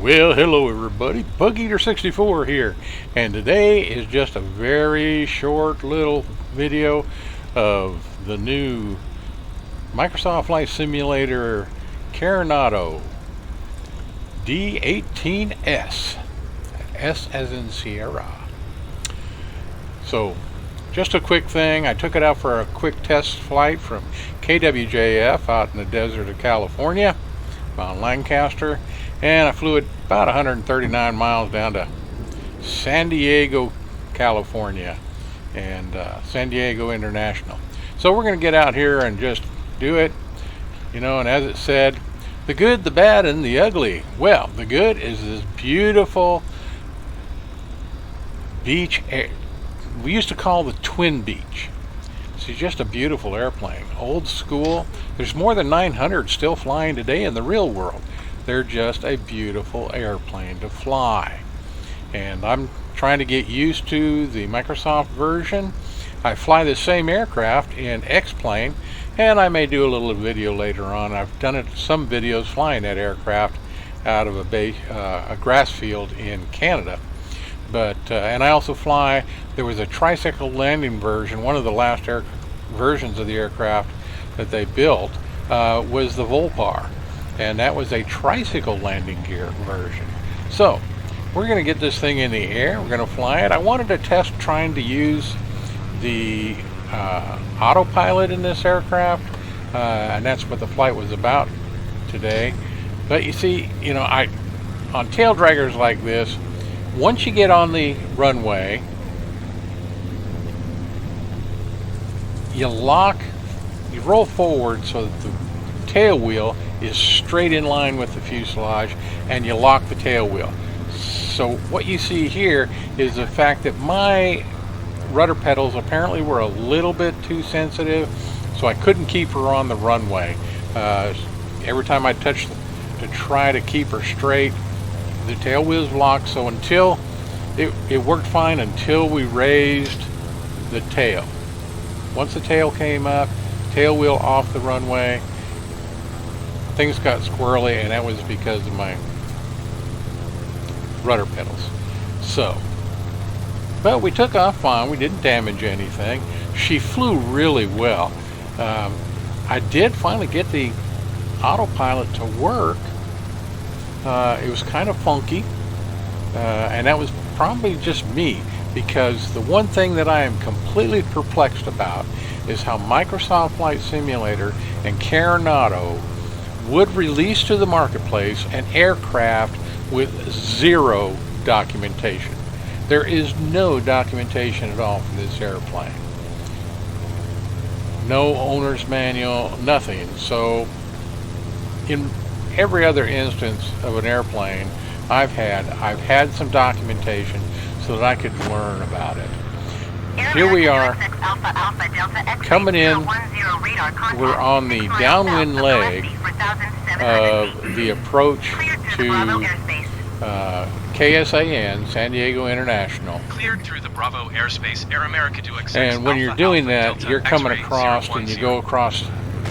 Well, hello everybody, Bug-Eater64 here, and today is just a very short little video of the new Microsoft Flight Simulator Carenado D18S, S as in Sierra. So, just a quick thing, I took it out for a quick test flight from KWJF out in the desert of California, Mount Lancaster, and I flew it about 139 miles down to San Diego, California, and San Diego International. So we're going to get out here and just do it, you know, and as it said, the good, the bad, and the ugly. Well, the good is this beautiful beach air. We used to call the Twin Beach. It's just a beautiful airplane, old school. There's more than 900 still flying today in the real world. They're just a beautiful airplane to fly. And I'm trying to get used to the Microsoft version. I fly the same aircraft in X-Plane, and I may do a little video later on. I've done some videos flying that aircraft out of a grass field in Canada. But and I also fly, there was a tricycle landing version. One of the last versions of the aircraft that they built was the Volpar, and that was a tricycle landing gear version. So we're going to get this thing in the air, we're going to fly it. I wanted to test trying to use the autopilot in this aircraft, and that's what the flight was about today. But you see, you know, on tail draggers like this, once you get on the runway, you roll forward so that the tail wheel is straight in line with the fuselage, and you lock the tail wheel. So what you see here is the fact that my rudder pedals apparently were a little bit too sensitive, so I couldn't keep her on the runway. Every time I touched to try to keep her straight, the tail wheel's locked. So until it worked fine until we raised the tail. Once the tail came up, tail wheel off the runway, things got squirrely, and that was because of my rudder pedals. So, but we took off fine. We didn't damage anything. She flew really well. I did finally get the autopilot to work. It was kind of funky, and that was probably just me, because the one thing that I am completely perplexed about is how Microsoft Flight Simulator and Carenado would release to the marketplace an aircraft with zero documentation. There is no documentation at all for this airplane. No owner's manual, nothing. So in every other instance of an airplane I've had some documentation so that I could learn about it. Here we are coming in. We're on the downwind leg of the approach to KSAN, San Diego International. Cleared through the Bravo airspace, Air America 2XX. And when you're doing that, you're coming across, and you go across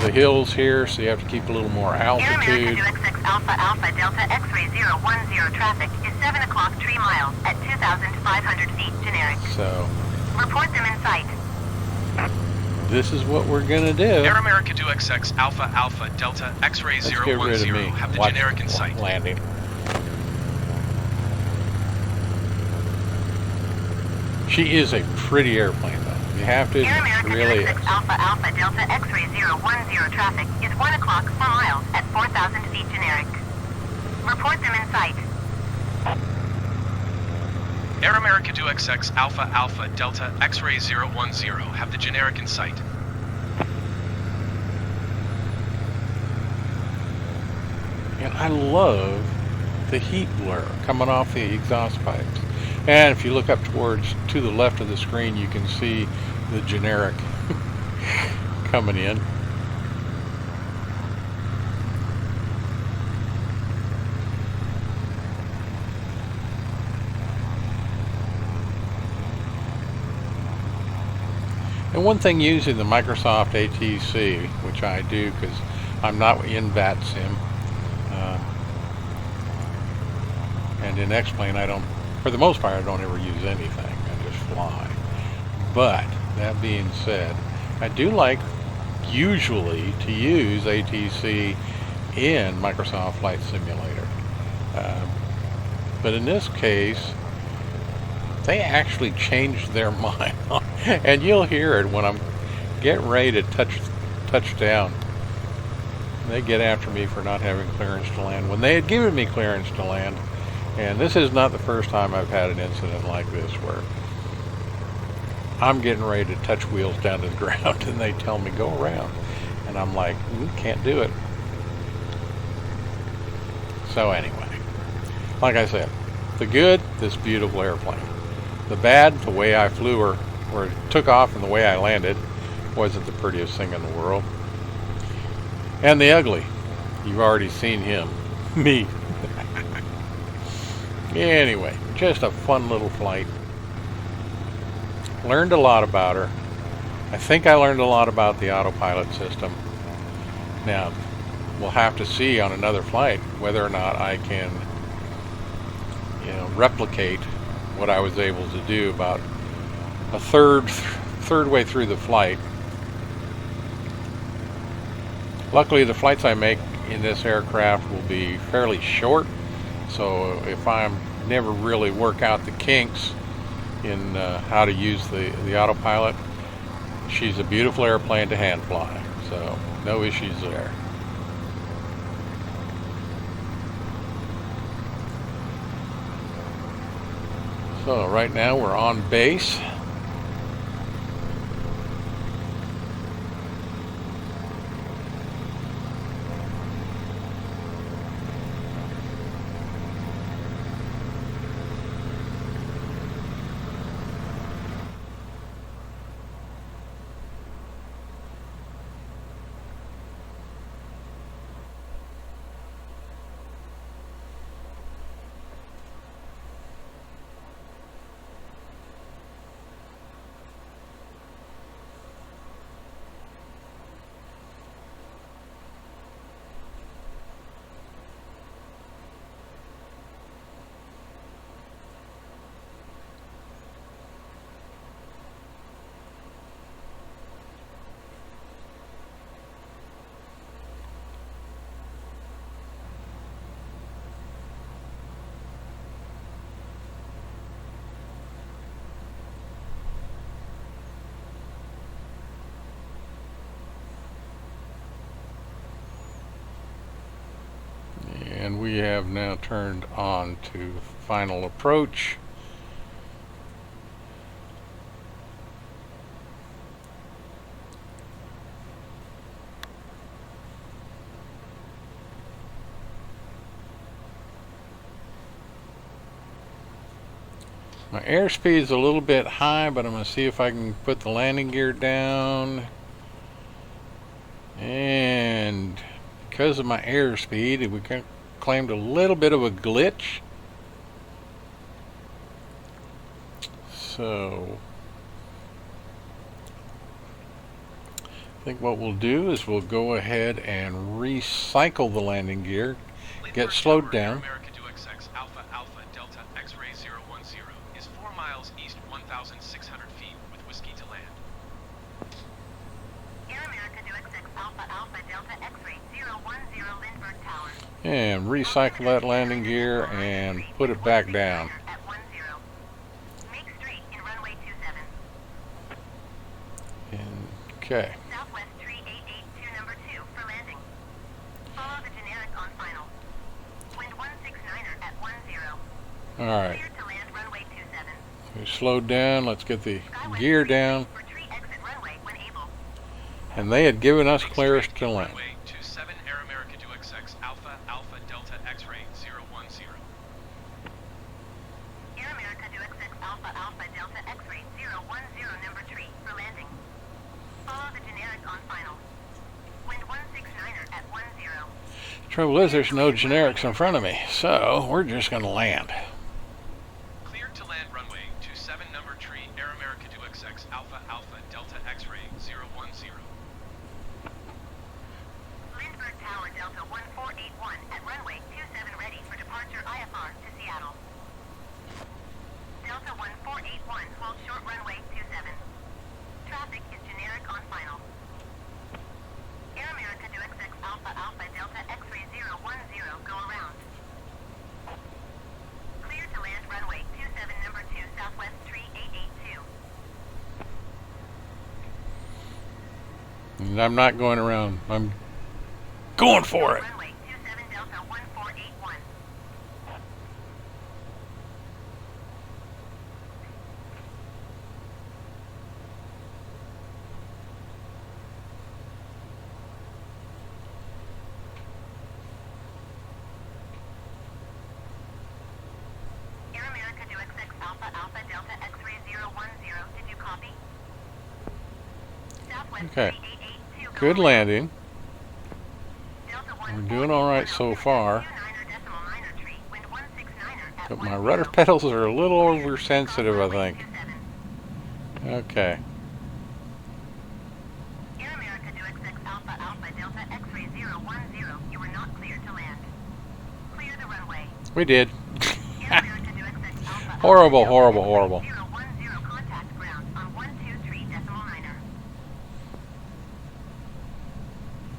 the hills here, so you have to keep a little more altitude. Air America 2XX Alpha Alpha Delta X-ray 010 traffic is 7 o'clock 3 miles at 2,500 feet generic. So report them in sight. this is what we're gonna do. Air America 2XX Alpha Alpha Delta X-ray 010 Get rid of me. have the Watch generic in sight. Landing. She is a pretty airplane, though. You have to. Air America Really 2XX is. Alpha Alpha Delta X-ray 010 traffic is 1 o'clock 4 miles at 4,000 feet generic. Report them in sight. Air America 2XX Alpha Alpha Delta X-ray 010 have the generic in sight. And I love the heat blur coming off the exhaust pipes. And if you look up to the left of the screen, you can see the generic coming in. And one thing using the Microsoft ATC, which I do because I'm not in VATSIM, And in X-Plane, I don't, for the most part, I don't ever use anything. I just fly. But that being said, I do like usually to use ATC in Microsoft Flight Simulator. But in this case, they actually changed their mind. And you'll hear it when I'm getting ready to touch down. They get after me for not having clearance to land when they had given me clearance to land. And this is not the first time I've had an incident like this where I'm getting ready to touch wheels down to the ground and they tell me go around. And I'm like, can't do it. So anyway, like I said, the good, this beautiful airplane. The bad, the way I flew her, or took off and the way I landed, wasn't the prettiest thing in the world. And the ugly, you've already seen him, me. Anyway, just a fun little flight. Learned a lot about her. I think I learned a lot about the autopilot system. Now, we'll have to see on another flight whether or not I can, replicate what I was able to do about a third way through the flight. Luckily, the flights I make in this aircraft will be fairly short, so if I'm never really work out the kinks in how to use the autopilot, she's a beautiful airplane to hand fly, so no issues there. So right now we're on base. And we have now turned on to final approach. My airspeed is a little bit high, but I'm going to see if I can put the landing gear down. And because of my airspeed, we claimed a little bit of a glitch. So I think what we'll do is we'll go ahead and recycle the landing gear, get slowed down. America 2XX Alpha Alpha Delta X-ray 010 is 4 miles east 1,600 feet with whiskey to land. Air America 2XX Alpha Alpha Delta X-ray 010 Lindbergh Tower. And recycle that landing gear and put it back down. At 10. Make straight in runway 27. And, okay. Southwest tree 882 number 2 for landing. Follow the generic on final. Wind 169er at 10. All right. Clear to land runway 27. We slowed down. Let's get the gear down. For tree exit runway when able. And they had given us clearance to land. Runway 27 Air America 2XX Alpha Alpha Delta X-ray 010. Air America 2XX Alpha Alpha Delta X-ray 010 number 3 for landing. Follow the generic on final. Wind 169er at 10. Trouble is, there's no generics in front of me, so we're just going to land. Cleared to land runway 27 number 3 Air America 2XX Alpha Alpha Delta X-ray 010. Lindbergh Tower Delta 1481 at runway 27 ready for departure IFR to Seattle. And I'm not going around. I'm going for it. Runway 27 Delta 1481. Air America to XX Alpha Alpha Delta X-ray 010. Did you copy? Southwest Okay. 3882. Good landing. Delta We're doing all right so far. 29er tree, wind 169er at But my 10. rudder pedals are a little oversensitive, I think. Okay. Air America to XX Alpha Alpha Delta X-ray 010. You are not cleared to land. Clear the runway. We did. Air America to XX Alpha Alpha Horrible, Delta horrible, X-ray horrible. 010 contact ground on 123.9er.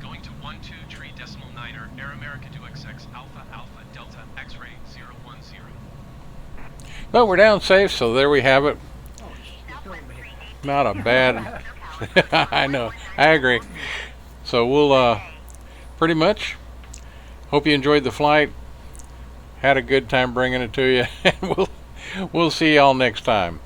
Going to 123.9er, Air America to XX Alpha Alpha Delta X-ray 010. But we're down safe, so there we have it. Southwest 3882. Not a bad. I know. I agree. So we'll pretty much hope you enjoyed the flight. Had a good time bringing it to you. And we'll see y'all next time.